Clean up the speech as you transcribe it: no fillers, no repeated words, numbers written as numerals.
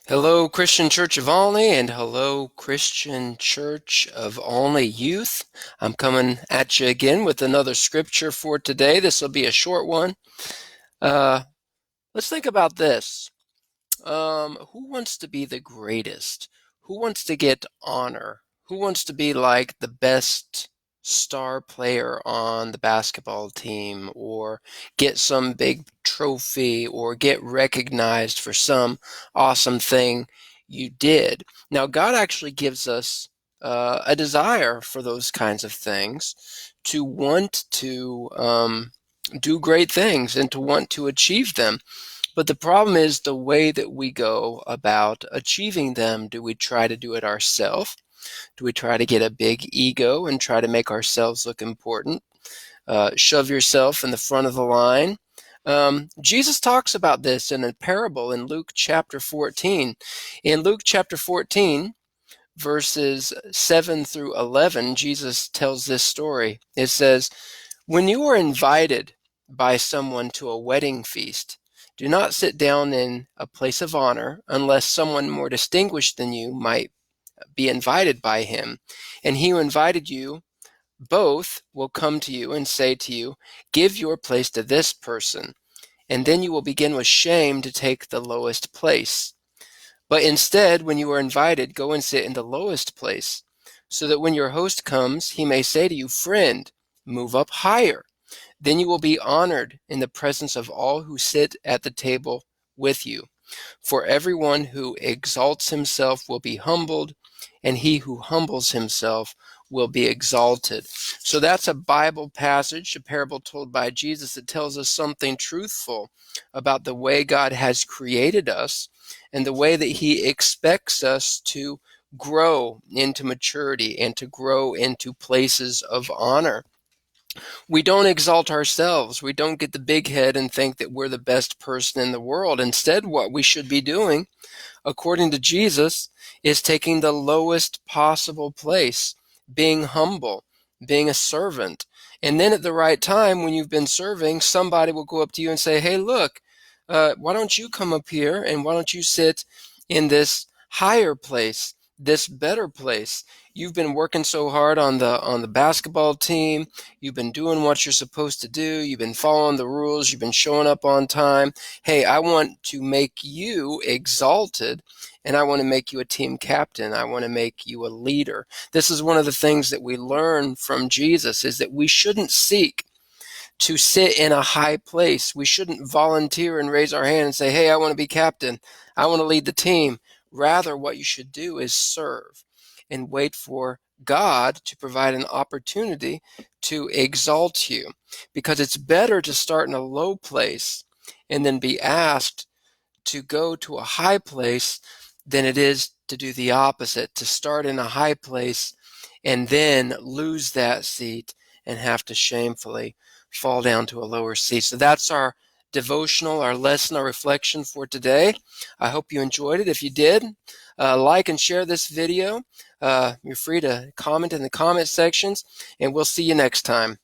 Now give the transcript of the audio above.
Hello, Christian Church of Olney, and hello, Christian Church of Olney Youth. I'm coming at you again with another scripture for today. This will be a short one. Uh, let's think about this. Who wants to be the greatest? Who wants to get honor? Who wants to be like the best star player on the basketball team, or get some big trophy, or get recognized for some awesome thing you did? Now, God actually gives us a desire for those kinds of things, to want to do great things and to want to achieve them. But the problem is the way that we go about achieving them. Do we try to do it ourselves? Do we try to get a big ego and try to make ourselves look important? Shove yourself in the front of the line. Jesus talks about this in a parable in Luke chapter 14. In Luke chapter 14, verses 7 through 11, Jesus tells this story. It says, "When you are invited by someone to a wedding feast, do not sit down in a place of honor unless someone more distinguished than you might be invited by him. And he who invited you both will come to you and say to you, 'Give your place to this person.' And then you will begin with shame to take the lowest place. But instead, when you are invited, go and sit in the lowest place, so that when your host comes, he may say to you, 'Friend, move up higher.' Then you will be honored in the presence of all who sit at the table with you. For everyone who exalts himself will be humbled, and he who humbles himself will be exalted." So that's a Bible passage, a parable told by Jesus, that tells us something truthful about the way God has created us and the way that he expects us to grow into maturity and to grow into places of honor. We don't exalt ourselves. We don't get the big head and think that we're the best person in the world. Instead, what we should be doing, according to Jesus, is taking the lowest possible place, being humble, being a servant. And then at the right time, when you've been serving, somebody will go up to you and say, "Hey, look, why don't you come up here and why don't you sit in this higher place, this better place? You've been working so hard on the basketball team. You've been doing what you're supposed to do. You've been following the rules. You've been showing up on time. Hey, I want to make you exalted, and I want to make you a team captain. I want to make you a leader." This is one of the things that we learn from Jesus, is that we shouldn't seek to sit in a high place. We shouldn't volunteer and raise our hand and say, "Hey, I want to be captain. I want to lead the team." Rather, what you should do is serve and wait for God to provide an opportunity to exalt you. Because it's better to start in a low place and then be asked to go to a high place than it is to do the opposite, to start in a high place and then lose that seat and have to shamefully fall down to a lower seat. So that's our devotional, our lesson, our reflection for today. I hope you enjoyed it. If you did, like and share this video. You're free to comment in the comment sections, and we'll see you next time.